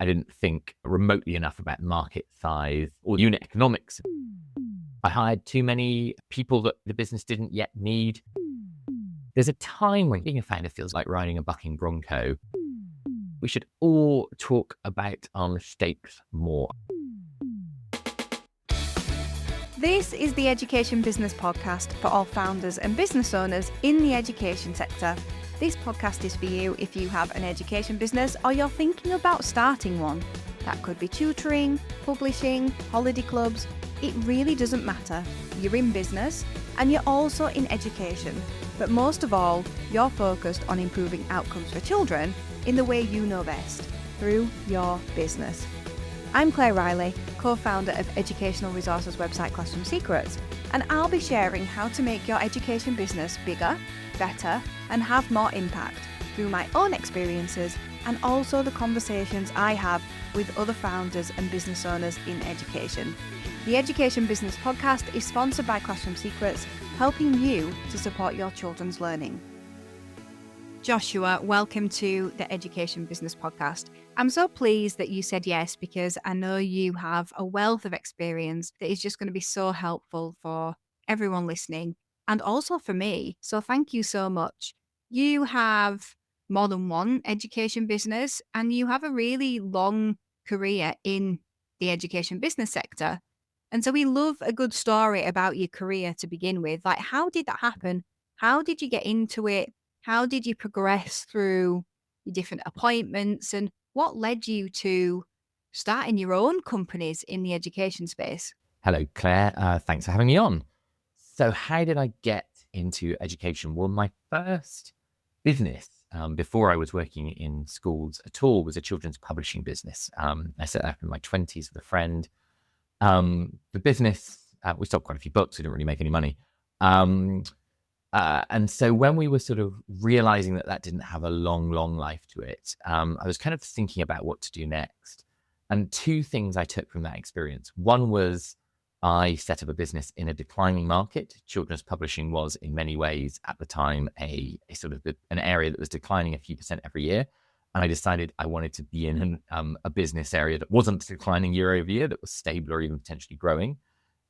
I didn't think remotely enough about market size or unit economics. I hired too many people that the business didn't yet need. There's a time when being a founder feels like riding a bucking bronco. We should all talk about our mistakes more. This is the Education Business Podcast for all founders and business owners in the education sector. This podcast is for you if you have an education business or you're thinking about starting one. That could be tutoring, publishing, holiday clubs. It really doesn't matter. You're in business and you're also in education. But most of all, you're focused on improving outcomes for children in the way you know best, through your business. I'm Claire Riley, co-founder of educational resources website Classroom Secrets, and I'll be sharing how to make your education business bigger, better, and have more impact through my own experiences and also the conversations I have with other founders and business owners in education. The Education Business Podcast is sponsored by Classroom Secrets, helping you to support your children's learning. Joshua, welcome to the Education Business Podcast. I'm so pleased that you said yes, because I know you have a wealth of experience that is just going to be so helpful for everyone listening and also for me. So thank you so much. You have more than one education business and you have a really long career in the education business sector. And so we love a good story about your career to begin with. Like, how did that happen? How did you get into it? How did you progress through your different appointments, and what led you to starting your own companies in the education space? Hello, Claire. Thanks for having me on. So how did I get into education? Well, my first business before I was working in schools at all was a children's publishing business. I set that up in my 20s with a friend. The business, we sold quite a few books. We didn't really make any money. And so when we were sort of realizing that didn't have a long life to it, I was kind of thinking about what to do next. And two things I took from that experience. One was I set up a business in a declining market. Children's publishing was in many ways at the time a sort of an area that was declining a few percent every year. And I decided I wanted to be in a business area that wasn't declining year over year, that was stable or even potentially growing.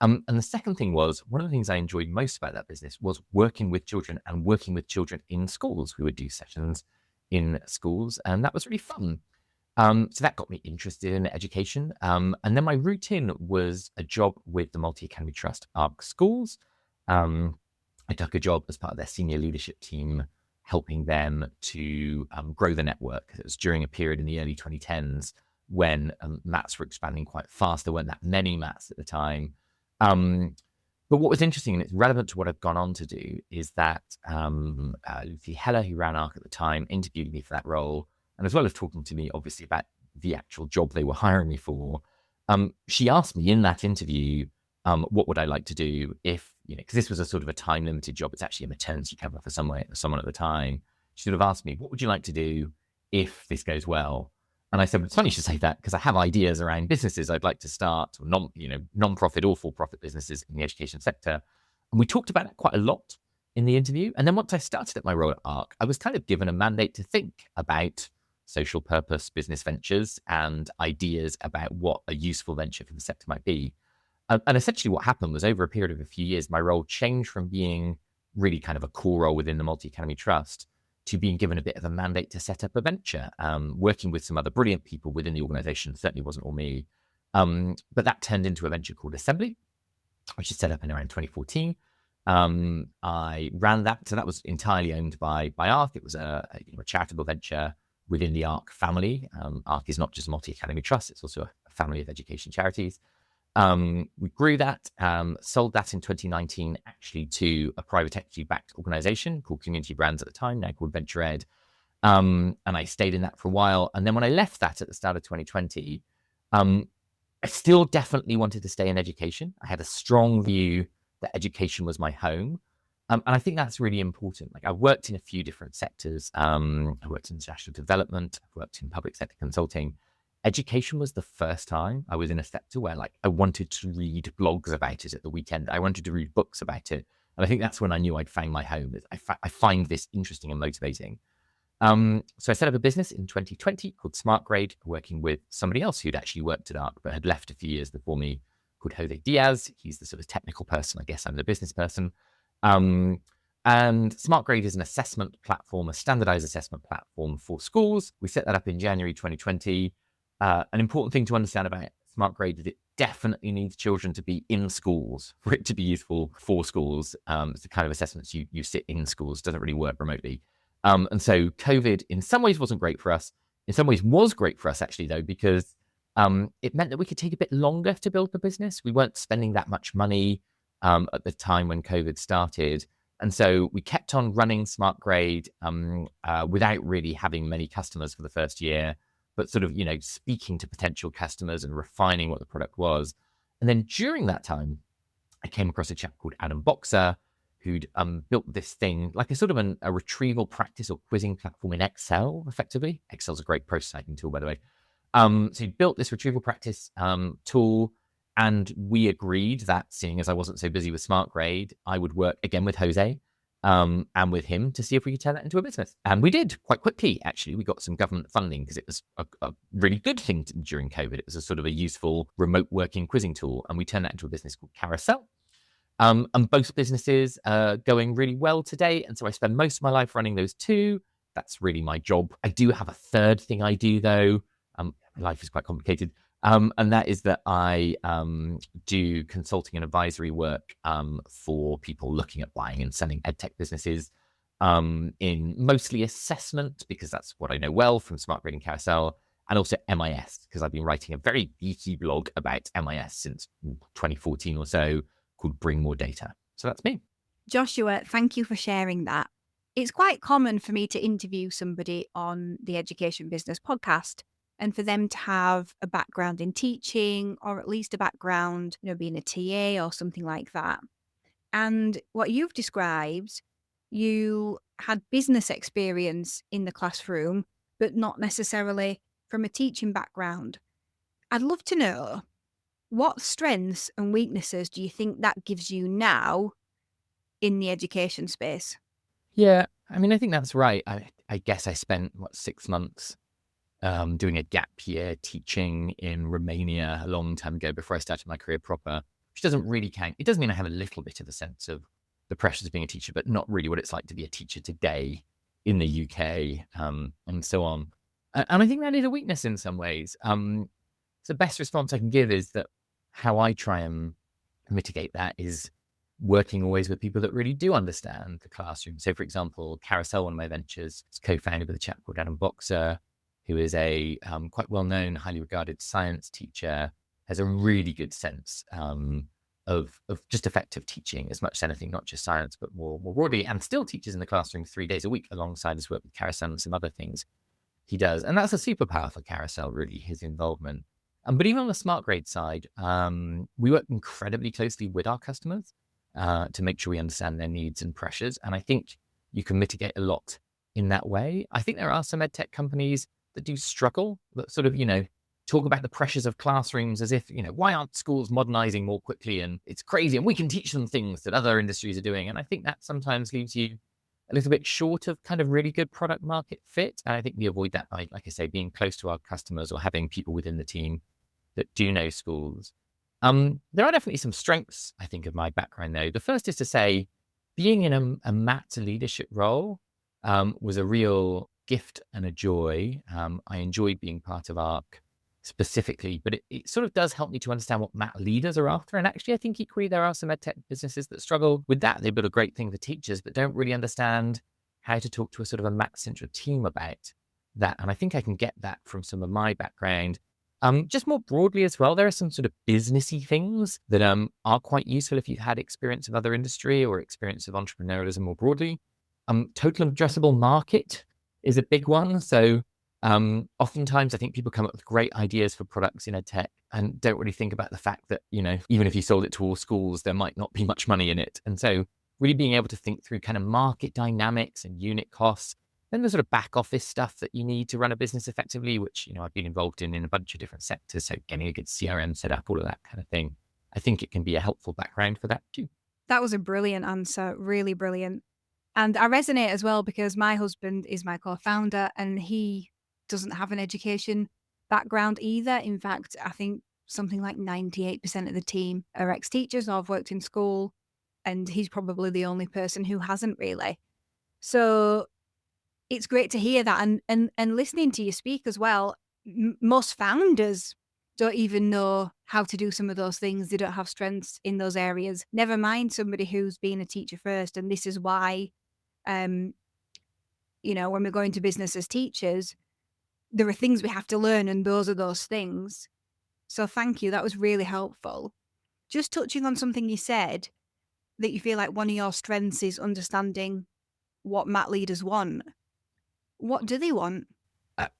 And the second thing was, one of the things I enjoyed most about that business was working with children and working with children in schools. We would do sessions in schools, and that was really fun. So that got me interested in education. And then my route in was a job with the Multi-Academy Trust ARC schools. I took a job as part of their senior leadership team, helping them to grow the network. It was during a period in the early 2010s when MATs were expanding quite fast. There weren't that many MATs at the time. But what was interesting, and it's relevant to what I've gone on to do, is that Lucy Heller, who ran ARC at the time, interviewed me for that role. And as well as talking to me, obviously, about the actual job they were hiring me for, she asked me in that interview, what would I like to do if, because this was a sort of a time-limited job. It's actually a maternity cover for someone at the time. She sort of asked me, what would you like to do if this goes well? And I said, well, it's funny you should say that, because I have ideas around businesses I'd like to start, or non-profit or for-profit businesses in the education sector. And we talked about it quite a lot in the interview. And then once I started at my role at ARC, I was kind of given a mandate to think about social purpose business ventures and ideas about what a useful venture for the sector might be. And essentially what happened was, over a period of a few years, my role changed from being really kind of a core role within the Multi-Academy Trust to being given a bit of a mandate to set up a venture, working with some other brilliant people within the organization. It certainly wasn't all me. But that turned into a venture called Assembly, which is set up in around 2014. I ran that. So that was entirely owned by ARC. It was a charitable venture within the ARC family. ARC is not just a Multi-Academy Trust. It's also a family of education charities. We grew that, sold that in 2019, actually, to a private equity-backed organization called Community Brands at the time, now called Venture Ed. And I stayed in that for a while. And then when I left that at the start of 2020, I still definitely wanted to stay in education. I had a strong view that education was my home. And I think that's really important. Like, I worked in a few different sectors. I worked in international development. I've worked in public sector consulting. Education was the first time I was in a sector where, like, I wanted to read blogs about it at the weekend. I wanted to read books about it. And I think that's when I knew I'd found my home. I find this interesting and motivating. So I set up a business in 2020 called Smartgrade, working with somebody else who'd actually worked at ARC but had left a few years before me, called Jose Diaz. He's the sort of technical person. I guess I'm the business person. And Smartgrade is an assessment platform, a standardized assessment platform for schools. We set that up in January 2020. An important thing to understand about Smartgrade is it definitely needs children to be in schools for it to be useful for schools. It's the kind of assessments you sit in schools, doesn't really work remotely. And so COVID in some ways wasn't great for us. In some ways was great for us actually though, because it meant that we could take a bit longer to build the business. We weren't spending that much money at the time when COVID started. And so we kept on running Smartgrade without really having many customers for the first year, but sort of, speaking to potential customers and refining what the product was. And then during that time, I came across a chap called Adam Boxer, who'd built this thing, like a sort of a retrieval practice or quizzing platform in Excel, effectively. Excel's a great prototyping tool, by the way. So he built this retrieval practice tool, and we agreed that, seeing as I wasn't so busy with Smartgrade, I would work again with Jose and with him to see if we could turn that into a business. And we did quite quickly, actually. We got some government funding because it was a really good thing during COVID. It was a sort of a useful remote working quizzing tool. And we turned that into a business called Carousel. And both businesses are going really well today. And so I spend most of my life running those two. That's really my job. I do have a third thing I do, though. Life is quite complicated. And that is that I do consulting and advisory work for people looking at buying and selling edtech businesses in mostly assessment, because that's what I know well from Smartgrade and Carousel, and also MIS, because I've been writing a very geeky blog about MIS since 2014 or so, called Bring More Data. So that's me. Joshua, thank you for sharing that. It's quite common for me to interview somebody on the Education Business podcast and for them to have a background in teaching, or at least a background, being a TA or something like that. And what you've described, you had business experience in the classroom, but not necessarily from a teaching background. I'd love to know, what strengths and weaknesses do you think that gives you now in the education space? Yeah, I mean, I think that's right. I guess I spent, 6 months doing a gap year teaching in Romania a long time ago before I started my career proper, which doesn't really count. It does mean I have a little bit of a sense of the pressures of being a teacher, but not really what it's like to be a teacher today in the UK and so on. And I think that is a weakness in some ways. The best response I can give is that how I try and mitigate that is working always with people that really do understand the classroom. So, for example, Carousel, one of my ventures, is co-founded with a chap called Adam Boxer, who is a quite well-known, highly regarded science teacher, has a really good sense of just effective teaching as much as anything, not just science, but more broadly, and still teaches in the classroom 3 days a week alongside his work with Carousel and some other things he does. And that's a superpower for Carousel, really, his involvement. But even on the Smartgrade side, we work incredibly closely with our customers to make sure we understand their needs and pressures. And I think you can mitigate a lot in that way. I think there are some edtech companies that do struggle, that sort of, talk about the pressures of classrooms as if, why aren't schools modernizing more quickly? And it's crazy. And we can teach them things that other industries are doing. And I think that sometimes leaves you a little bit short of kind of really good product market fit. And I think we avoid that by, like I say, being close to our customers or having people within the team that do know schools. There are definitely some strengths, I think, of my background, though. The first is to say, being in a MAT leadership role was a real gift and a joy. I enjoyed being part of ARC specifically, but it sort of does help me to understand what MAT leaders are after. And actually, I think equally there are some edtech businesses that struggle with that. They build a great thing for teachers, but don't really understand how to talk to a sort of a MAT-centric team about that. And I think I can get that from some of my background. Just more broadly as well, there are some sort of businessy things that are quite useful if you've had experience of other industry or experience of entrepreneurialism more broadly. Total addressable market is a big one. So oftentimes I think people come up with great ideas for products in edtech and don't really think about the fact that, even if you sold it to all schools, there might not be much money in it. And so really being able to think through kind of market dynamics and unit costs. Then the sort of back office stuff that you need to run a business effectively, which, I've been involved in a bunch of different sectors. So getting a good CRM set up, all of that kind of thing. I think it can be a helpful background for that too. That was a brilliant answer. Really brilliant. And I resonate as well because my husband is my co-founder and he doesn't have an education background either. In fact, I think something like 98% of the team are ex-teachers or have worked in school, and he's probably the only person who hasn't really. So it's great to hear that, and listening to you speak as well. Most founders don't even know how to do some of those things. They don't have strengths in those areas. Never mind somebody who's been a teacher first. And this is why, when we're going to business as teachers, there are things we have to learn, and those are those things. So thank you. That was really helpful. Just touching on something you said, that you feel like one of your strengths is understanding what mat leaders want. What do they want?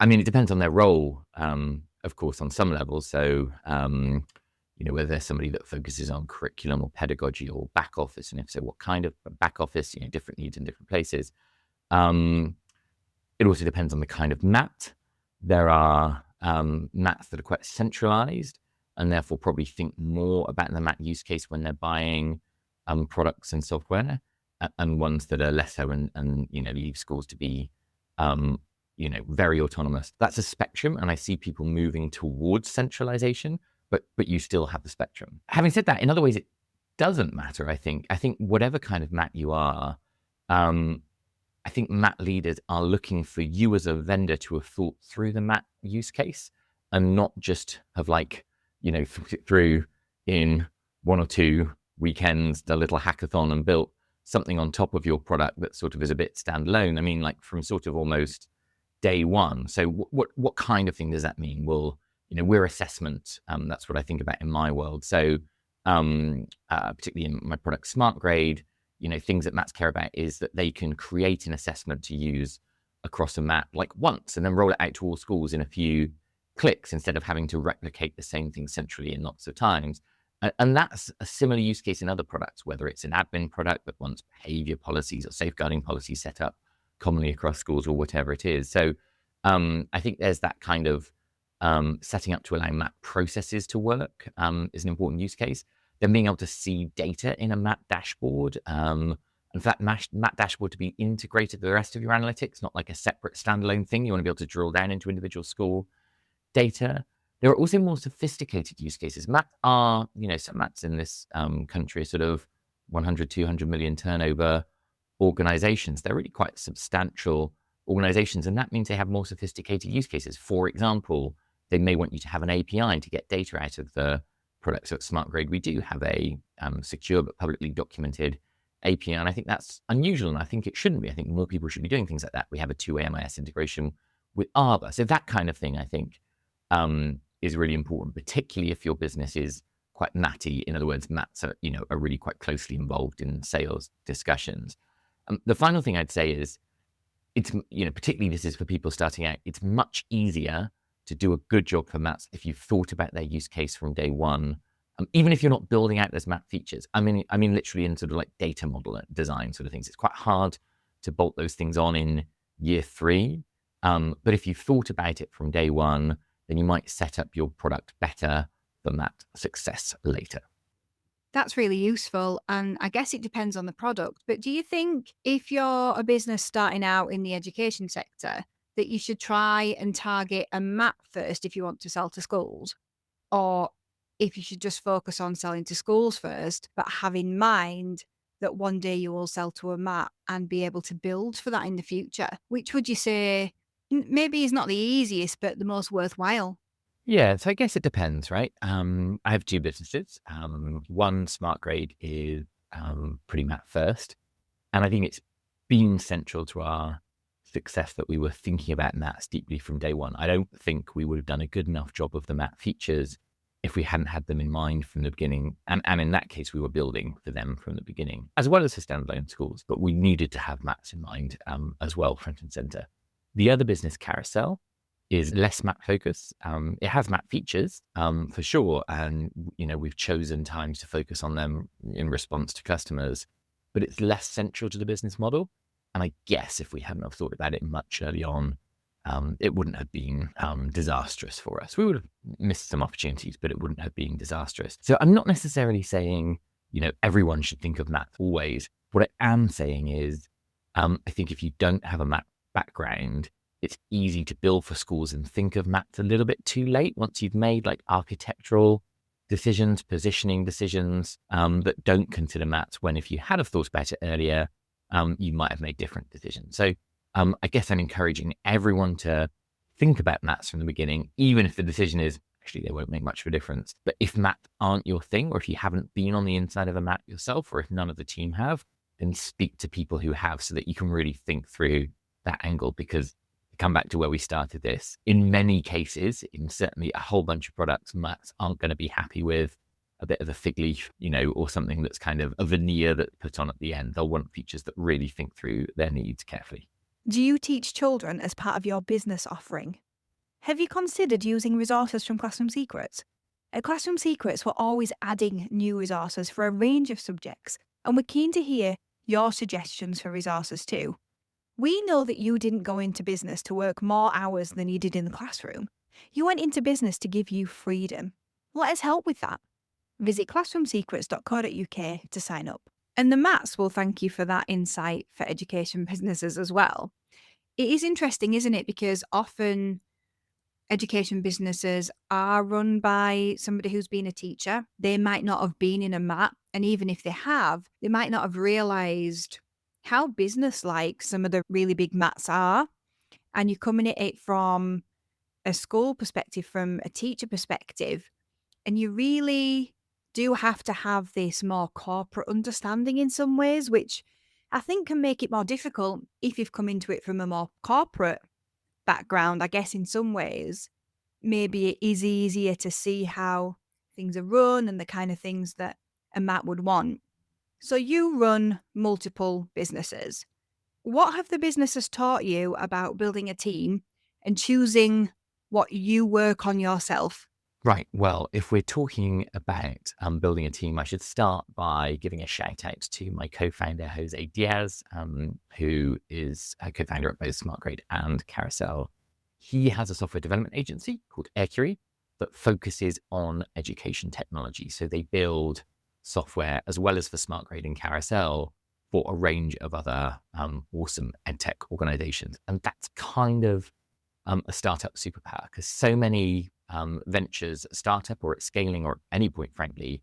I mean, it depends on their role, of course, on some levels. So, whether there's somebody that focuses on curriculum or pedagogy or back office, and if so, what kind of back office, different needs in different places. It also depends on the kind of mat. There are mats that are quite centralized and therefore probably think more about the mat use case when they're buying products and software, and ones that are less so and leave schools to be very autonomous. That's a spectrum, and I see people moving towards centralization, but you still have the spectrum. Having said that, in other ways, it doesn't matter. I think whatever kind of mat you are, I think mat leaders are looking for you as a vendor to have thought through the mat use case and not just have thought it through in 1 or 2 weekends, the little hackathon, and built something on top of your product that sort of is a bit standalone. I mean, like from sort of almost day one. So what kind of thing does that mean? Well, we're assessment. That's what I think about in my world. So particularly in my product Smartgrade, things that mats care about is that they can create an assessment to use across a mat like once and then roll it out to all schools in a few clicks instead of having to replicate the same thing centrally in lots of times. And that's a similar use case in other products, whether it's an admin product that wants behavior policies or safeguarding policies set up commonly across schools or whatever it is. So I think there's that kind of setting up to allow mat processes to work is an important use case. Then being able to see data in a mat dashboard. In fact, mat dashboard to be integrated with the rest of your analytics, not like a separate standalone thing. You want to be able to drill down into individual school data. There are also more sophisticated use cases. Mats are, some mats in this country are sort of 100, 200 million turnover organizations. They're really quite substantial organizations, and that means they have more sophisticated use cases. For example, they may want you to have an API to get data out of the product. So at Smartgrade, we do have a secure but publicly documented API, and I think that's unusual, and I think it shouldn't be. I think more people should be doing things like that. We have a 2-way MIS integration with Arbor. So that kind of thing, I think, is really important, particularly if your business is quite matty. In other words, mats are, are really quite closely involved in sales discussions. The final thing I'd say is it's, particularly this is for people starting out, it's much easier to do a good job for mats if you've thought about their use case from day one. Even if you're not building out those mat features, I mean, literally in sort of like data model design sort of things, it's quite hard to bolt those things on in year 3. But if you've thought about it from day one, then you might set up your product better than that success later. That's really useful. And I guess it depends on the product. But do you think if you're a business starting out in the education sector, that you should try and target a mat first if you want to sell to schools? Or if you should just focus on selling to schools first, but have in mind that one day you will sell to a mat and be able to build for that in the future? Which would you say maybe is not the easiest, but the most worthwhile? Yeah, so I guess it depends, right? I have 2 businesses. One, Smartgrade, is pretty mat first. And I think it's been central to our success that we were thinking about mats deeply from day one. I don't think we would have done a good enough job of the mat features if we hadn't had them in mind from the beginning. And in that case, we were building for them from the beginning, as well as for standalone schools. But we needed to have mats in mind as well, front and center. The other business, Carousel, is less mat focused. It has mat features for sure. And, we've chosen times to focus on them in response to customers, but it's less central to the business model. And I guess if we hadn't have thought about it much early on, it wouldn't have been disastrous for us. We would have missed some opportunities, but it wouldn't have been disastrous. So I'm not necessarily saying, everyone should think of mats always. What I am saying is I think if you don't have a math background, it's easy to bill for schools and think of maths a little bit too late once you've made like architectural decisions, positioning decisions that don't consider maths, when if you had have thought about it earlier, you might have made different decisions. So I guess I'm encouraging everyone to think about maths from the beginning, even if the decision is actually they won't make much of a difference. But if maths aren't your thing, or if you haven't been on the inside of a math yourself, or if none of the team have, then speak to people who have so that you can really think through that angle. Because to come back to where we started this, in many cases, in certainly a whole bunch of products, maths aren't going to be happy with a bit of a fig leaf, or something that's kind of a veneer that's put on at the end. They'll want features that really think through their needs carefully. Do you teach children as part of your business offering? Have you considered using resources from Classroom Secrets? At Classroom Secrets, we're always adding new resources for a range of subjects, and we're keen to hear your suggestions for resources too. We know that you didn't go into business to work more hours than you did in the classroom. You went into business to give you freedom. Let us help with that. Visit classroomsecrets.co.uk to sign up. And the Mats will thank you for that insight for education businesses as well. It is interesting, isn't it? Because often education businesses are run by somebody who's been a teacher. They might not have been in a MAT, and even if they have, they might not have realised how business-like some of the really big MATs are. And you're coming at it from a school perspective, from a teacher perspective, and you really do have to have this more corporate understanding in some ways, which I think can make it more difficult if you've come into it from a more corporate background. I guess in some ways, maybe it is easier to see how things are run and the kind of things that a Matt would want. So you run multiple businesses. What have the businesses taught you about building a team and choosing what you work on yourself? Right. Well, if we're talking about building a team, I should start by giving a shout out to my co-founder, Jose Diaz, who is a co-founder at both Smartgrade and Carousel. He has a software development agency called Mercury that focuses on education technology. So they build software as well as for Smartgrade and Carousel for a range of other awesome Edtech organizations. And that's kind of a startup superpower, because so many ventures at startup or at scaling or at any point, frankly,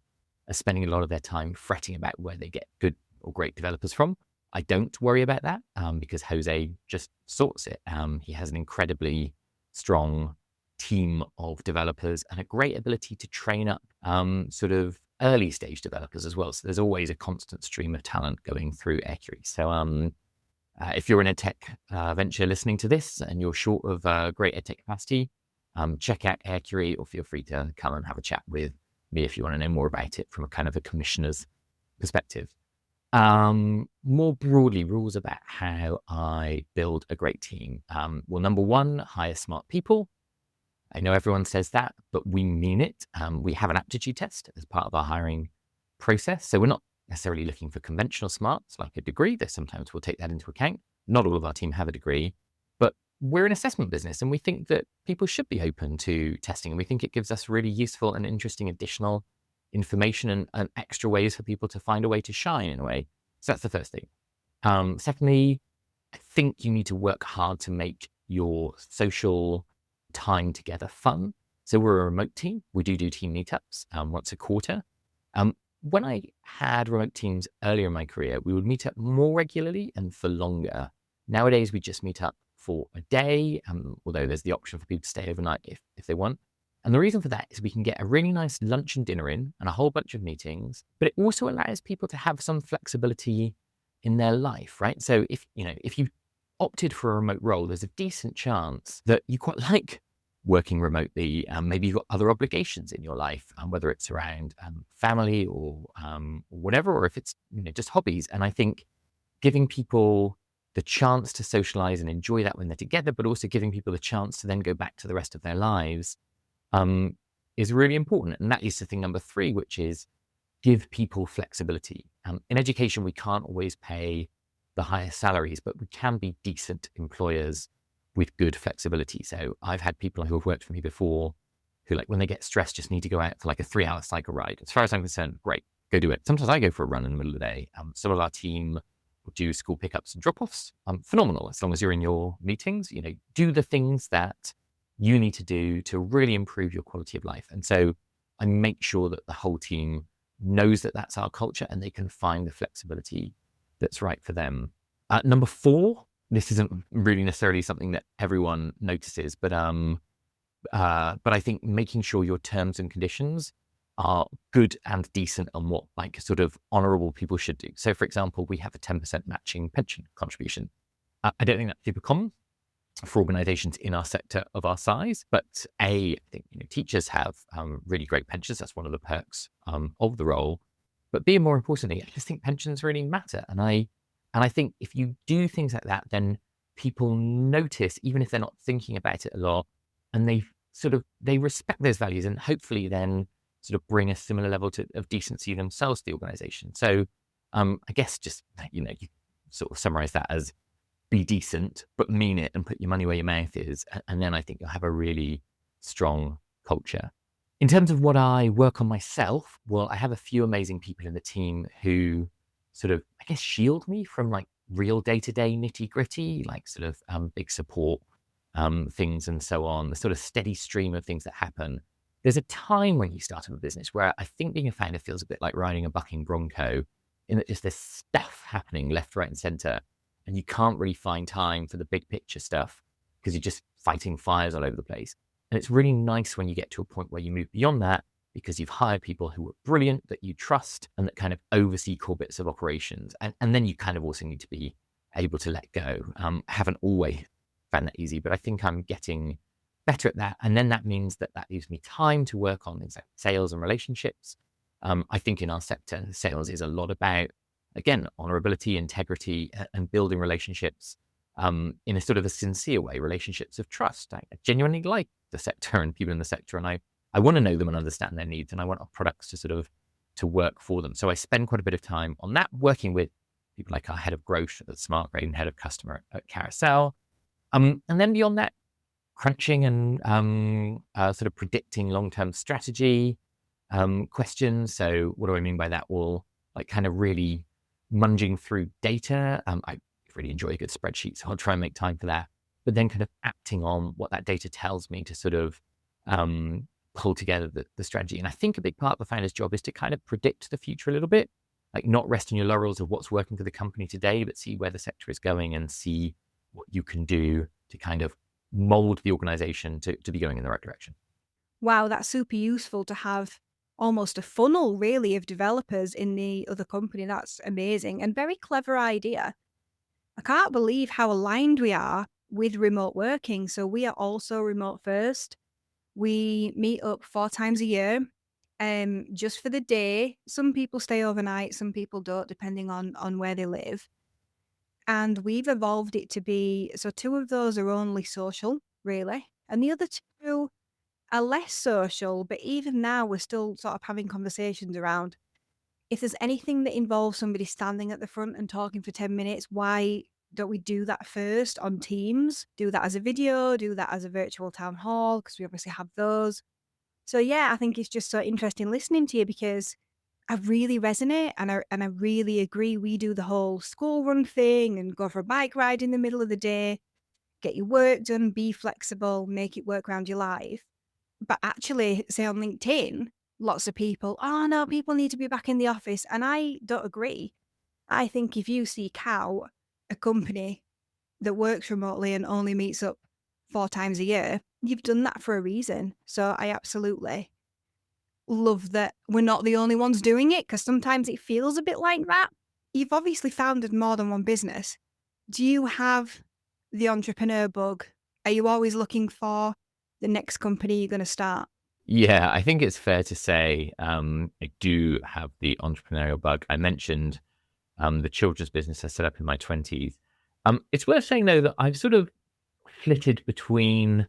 are spending a lot of their time fretting about where they get good or great developers from. I don't worry about that because Jose just sorts it. He has an incredibly strong team of developers and a great ability to train up sort of early stage developers as well. So there's always a constant stream of talent going through Mercury. So if you're an EdTech venture listening to this and you're short of great EdTech capacity, check out Mercury, or feel free to come and have a chat with me if you want to know more about it from a kind of a commissioner's perspective. More broadly, rules about how I build a great team. Well, number one, hire smart people. I know everyone says that, but we mean it. We have an aptitude test as part of our hiring process. So we're not necessarily looking for conventional smarts like a degree, though sometimes we'll take that into account. Not all of our team have a degree, but we're an assessment business and we think that people should be open to testing. And we think it gives us really useful and interesting additional information and extra ways for people to find a way to shine in a way. So that's the first thing. Secondly, I think you need to work hard to make your social time together fun. So we're a remote team. We do team meetups once a quarter. When I had remote teams earlier in my career, we would meet up more regularly and for longer. Nowadays, we just meet up for a day, although there's the option for people to stay overnight if they want. And the reason for that is we can get a really nice lunch and dinner in and a whole bunch of meetings, but it also allows people to have some flexibility in their life, right? So if you opted for a remote role, there's a decent chance that you quite like working remotely. Maybe you've got other obligations in your life, whether it's around family or whatever, or if it's just hobbies. And I think giving people the chance to socialize and enjoy that when they're together, but also giving people the chance to then go back to the rest of their lives is really important. And that leads to thing number 3, which is give people flexibility. In education, we can't always pay the highest salaries, but we can be decent employers with good flexibility. So I've had people who have worked for me before who, like, when they get stressed, just need to go out for like a 3-hour cycle ride. As far as I'm concerned, great, go do it. Sometimes I go for a run in the middle of the day. Some of our team would do school pickups and drop-offs. Phenomenal. As long as you're in your meetings, do the things that you need to do to really improve your quality of life. And so I make sure that the whole team knows that that's our culture and they can find the flexibility that's right for them. Number 4, this isn't really necessarily something that everyone notices, but I think making sure your terms and conditions are good and decent on what sort of honorable people should do. So for example, we have a 10% matching pension contribution. I don't think that's super common for organizations in our sector of our size, but I think teachers have really great pensions. That's one of the perks of the role. But B, more importantly, I just think pensions really matter. And I think if you do things like that, then people notice, even if they're not thinking about it a lot, and they respect those values, and hopefully then sort of bring a similar level of decency themselves to the organization. So I guess just, you sort of summarize that as be decent, but mean it and put your money where your mouth is. And then I think you'll have a really strong culture. In terms of what I work on myself, well, I have a few amazing people in the team who sort of, I guess, shield me from real day-to-day nitty-gritty, sort of big support things and so on, the sort of steady stream of things that happen. There's a time when you start up a business where I think being a founder feels a bit like riding a bucking bronco, in that just there's stuff happening left, right, and center, and you can't really find time for the big picture stuff because you're just fighting fires all over the place. And it's really nice when you get to a point where you move beyond that because you've hired people who are brilliant, that you trust, and that kind of oversee core bits of operations. And then you kind of also need to be able to let go. I haven't always found that easy, but I think I'm getting better at that. And then that means that leaves me time to work on things like sales and relationships. I think in our sector, sales is a lot about, again, honorability, integrity, and building relationships in a sort of a sincere way, relationships of trust. I genuinely like the sector and people in the sector, and I want to know them and understand their needs, and I want our products to work for them. So I spend quite a bit of time on that, working with people like our head of growth at Smartgrade and head of customer at Carousel. And then beyond that, crunching and sort of predicting long-term strategy questions. So what do I mean by that? Well, kind of really munging through data. I really enjoy a good spreadsheet, so I'll try and make time for that. But then kind of acting on what that data tells me to sort of pull together the strategy. And I think a big part of the founder's job is to kind of predict the future a little bit, not rest on your laurels of what's working for the company today, but see where the sector is going and see what you can do to kind of mold the organization to be going in the right direction. Wow, that's super useful to have almost a funnel really of developers in the other company. That's amazing and very clever idea. I can't believe how aligned we are with remote working. So we are also remote first. We meet up 4 times a year, just for the day. Some people stay overnight, some people don't, depending on where they live. And we've evolved it to be, so 2 of those are only social, really. And the other 2 are less social, but even now we're still sort of having conversations around if there's anything that involves somebody standing at the front and talking for 10 minutes, why don't we do that first on Teams? Do that as a video, do that as a virtual town hall, because we obviously have those. So yeah, I think it's just so interesting listening to you because I really resonate and I really agree. We do the whole school run thing and go for a bike ride in the middle of the day, get your work done, be flexible, make it work around your life. But actually, say on LinkedIn, lots of people, oh no, people need to be back in the office. And I don't agree. I think if you seek out a company that works remotely and only meets up 4 times a year, you've done that for a reason. So I absolutely love that we're not the only ones doing it, because sometimes it feels a bit like that. You've obviously founded more than one business. Do you have the entrepreneur bug? Are you always looking for the next company you're going to start? Yeah, I think it's fair to say I do have the entrepreneurial bug. I mentioned the children's business I set up in my 20s. It's worth saying, though, that I've sort of flitted between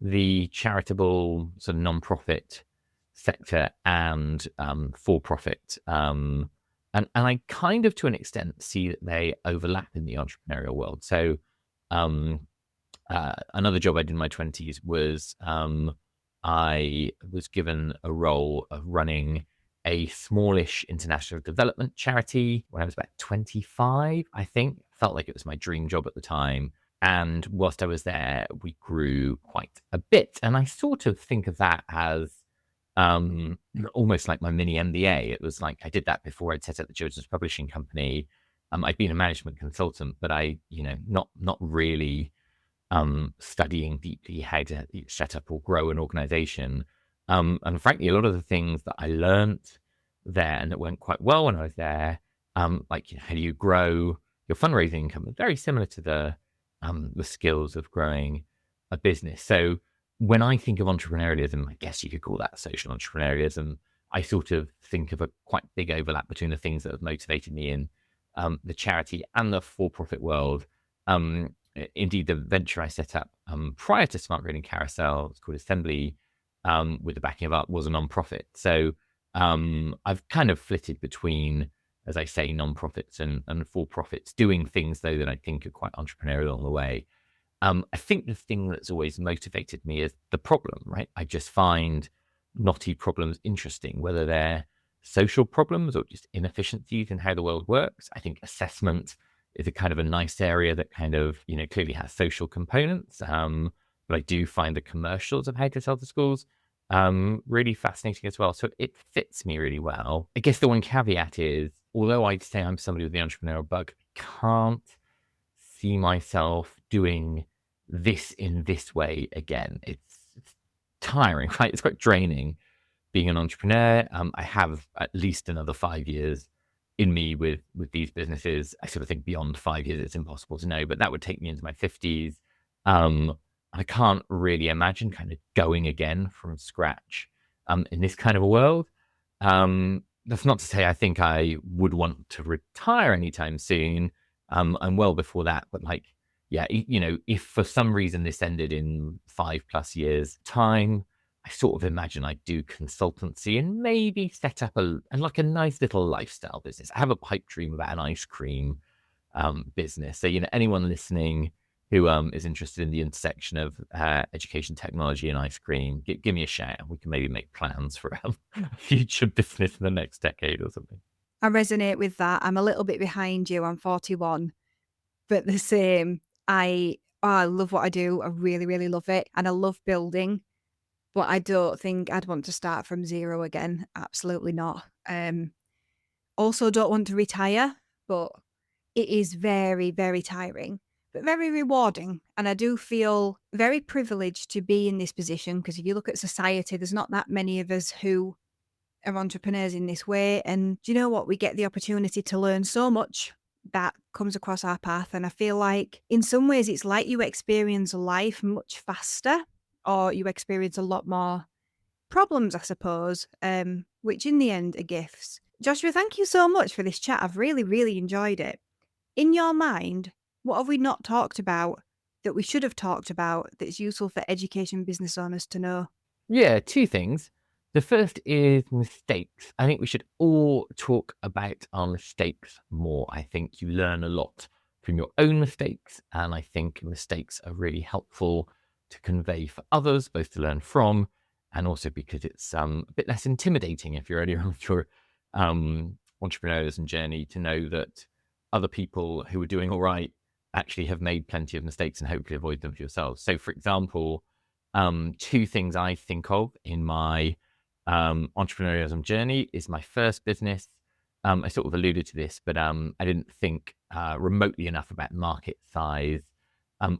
the charitable sort of non-profit sector and for-profit. And I kind of, to an extent, see that they overlap in the entrepreneurial world. So another job I did in my 20s was I was given a role of running a smallish international development charity when I was about 25, I think. Felt like it was my dream job at the time. And whilst I was there, we grew quite a bit. And I sort of think of that as almost like my mini MBA. It was like I did that before I'd set up the children's publishing company. I'd been a management consultant, but not really studying deeply how to set up or grow an organization. And frankly, a lot of the things that I learned there and that went quite well when I was there, like how do you grow your fundraising income, was very similar to the skills of growing a business. So when I think of entrepreneurialism, I guess you could call that social entrepreneurialism. I sort of think of a quite big overlap between the things that have motivated me in the charity and the for-profit world. Indeed, the venture I set up prior to Smartgrade and Carousel, it's called Assembly, with the backing of Art, was a non-profit. So I've kind of flitted between, as I say, non-profits and for-profits, doing things, though, that I think are quite entrepreneurial on the way. I think the thing that's always motivated me is the problem, right? I just find knotty problems interesting, whether they're social problems or just inefficiencies in how the world works. I think assessment is a kind of a nice area that kind of, clearly has social components. But I do find the commercials of how to sell to schools really fascinating as well. So it fits me really well. I guess the one caveat is, although I'd say I'm somebody with the entrepreneurial bug, I can't see myself doing this in this way again. It's tiring, right? It's quite draining being an entrepreneur. I have at least another 5 years in me with these businesses. I sort of think beyond 5 years, it's impossible to know, but that would take me into my 50s. I can't really imagine kind of going again from scratch in this kind of a world. That's not to say I think I would want to retire anytime soon. I'm well before that, but if for some reason this ended in 5+ years time, I sort of imagine I'd do consultancy and maybe set up a nice little lifestyle business. I have a pipe dream about an ice cream business. So, anyone listening who is interested in the intersection of education technology and ice cream, give me a shout. We can maybe make plans for a future business in the next decade or something. I resonate with that. I'm a little bit behind you. I'm 41, but the same. I love what I do. I really, really love it. And I love building, but I don't think I'd want to start from zero again. Absolutely not. Also don't want to retire, but it is very, very tiring, but very rewarding. And I do feel very privileged to be in this position, because if you look at society, there's not that many of us who are entrepreneurs in this way. And do you know what? We get the opportunity to learn so much that comes across our path. And I feel like in some ways it's like you experience life much faster, or you experience a lot more problems, I suppose, which in the end are gifts. Joshua, thank you so much for this chat. I've really, really enjoyed it. In your mind, what have we not talked about that we should have talked about that's useful for education business owners to know? Yeah, two things. The first is mistakes. I think we should all talk about our mistakes more. I think you learn a lot from your own mistakes, and I think mistakes are really helpful to convey for others, both to learn from, and also because it's a bit less intimidating if you're earlier on your entrepreneurialism journey, to know that other people who are doing all right actually have made plenty of mistakes and hopefully avoid them for yourselves. So, for example, two things I think of in my entrepreneurialism journey is my first business. I sort of alluded to this, but I didn't think remotely enough about market size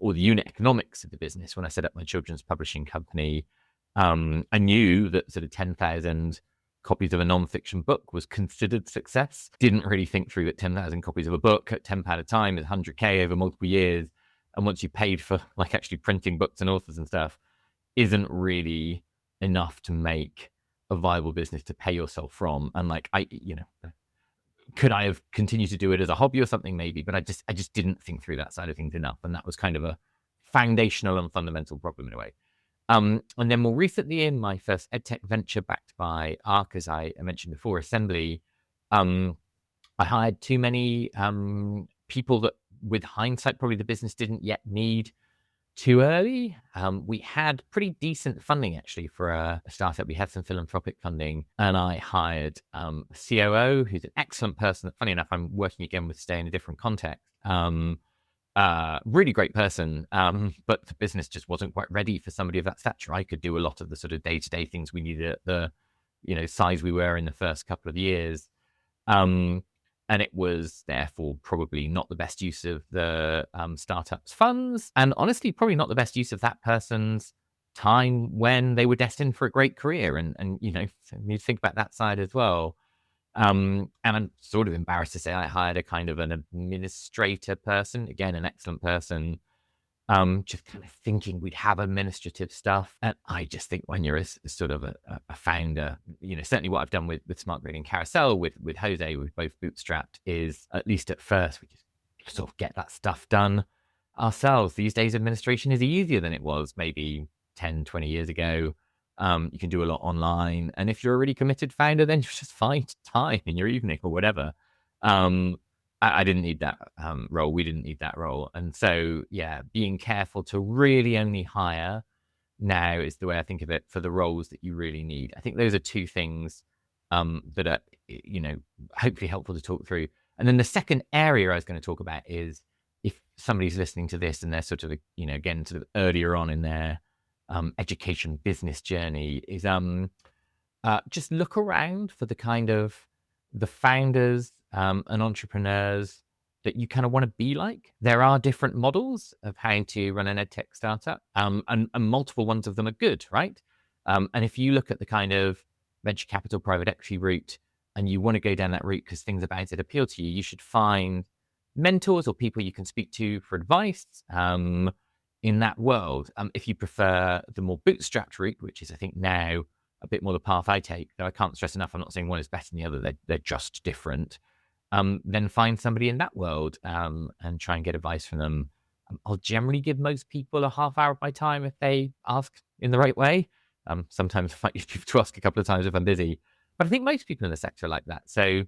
or the unit economics of the business when I set up my children's publishing company. I knew that sort of 10,000 copies of a non-fiction book was considered success. Didn't really think through that 10,000 copies of a book at £10 a time is 100k over multiple years. And once you paid for actually printing books and authors and stuff, isn't really enough to make a viable business to pay yourself from. And could I have continued to do it as a hobby or something? Maybe, but I just didn't think through that side of things enough. And that was kind of a foundational and fundamental problem in a way. And then more recently, in my first Edtech venture backed by ARC, as I mentioned before, Assembly, I hired too many people that, with hindsight, probably the business didn't yet need too early. We had pretty decent funding actually for a startup. We had some philanthropic funding, and I hired a COO who's an excellent person. Funny enough, I'm working again with Stay in a different context. Really great person, but the business just wasn't quite ready for somebody of that stature. I could do a lot of the sort of day-to-day things we needed at the, size we were in the first couple of years. And it was therefore probably not the best use of the startup's funds, and honestly, probably not the best use of that person's time when they were destined for a great career. And you need to think about that side as well. And I'm sort of embarrassed to say I hired a kind of an administrator person, again, an excellent person, just kind of thinking we'd have administrative stuff. And I just think when you're a sort of a founder, certainly what I've done with Smartgrade and Carousel, with Jose, we've both bootstrapped, is at least at first, we just sort of get that stuff done ourselves. These days, administration is easier than it was maybe 10, 20 years ago. You can do a lot online. And if you're a really committed founder, then you just find time in your evening or whatever. I didn't need that role. We didn't need that role. And so, yeah, being careful to really only hire now is the way I think of it for the roles that you really need. I think those are two things that are, hopefully helpful to talk through. And then the second area I was going to talk about is if somebody's listening to this and they're sort of, again, sort of earlier on in their education business journey, is just look around for the kind of the founders and entrepreneurs that you kind of want to be like. There are different models of how to run an edtech startup, and multiple ones of them are good, right? And if you look at the kind of venture capital, private equity route, and you want to go down that route because things about it appeal to you, you should find mentors or people you can speak to for advice in that world. If you prefer the more bootstrapped route, which is, I think, now a bit more the path I take, though I can't stress enough, I'm not saying one is better than the other, they're just different. Then find somebody in that world and try and get advice from them. I'll generally give most people a half hour of my time if they ask in the right way. Sometimes I might use people to ask a couple of times if I'm busy, but I think most people in the sector are like that. So,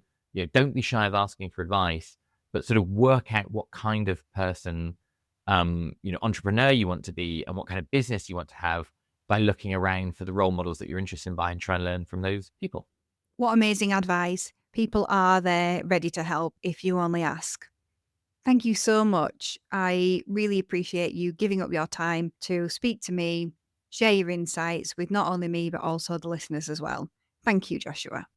don't be shy of asking for advice, but sort of work out what kind of person, entrepreneur you want to be and what kind of business you want to have by looking around for the role models that you're interested in and trying to learn from those people. What amazing advice. People are there ready to help if you only ask. Thank you so much. I really appreciate you giving up your time to speak to me, share your insights with not only me, but also the listeners as well. Thank you, Joshua.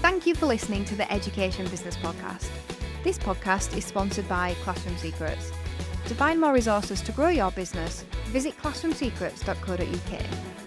Thank you for listening to the Education Business Podcast. This podcast is sponsored by Classroom Secrets. To find more resources to grow your business, visit classroomsecrets.co.uk.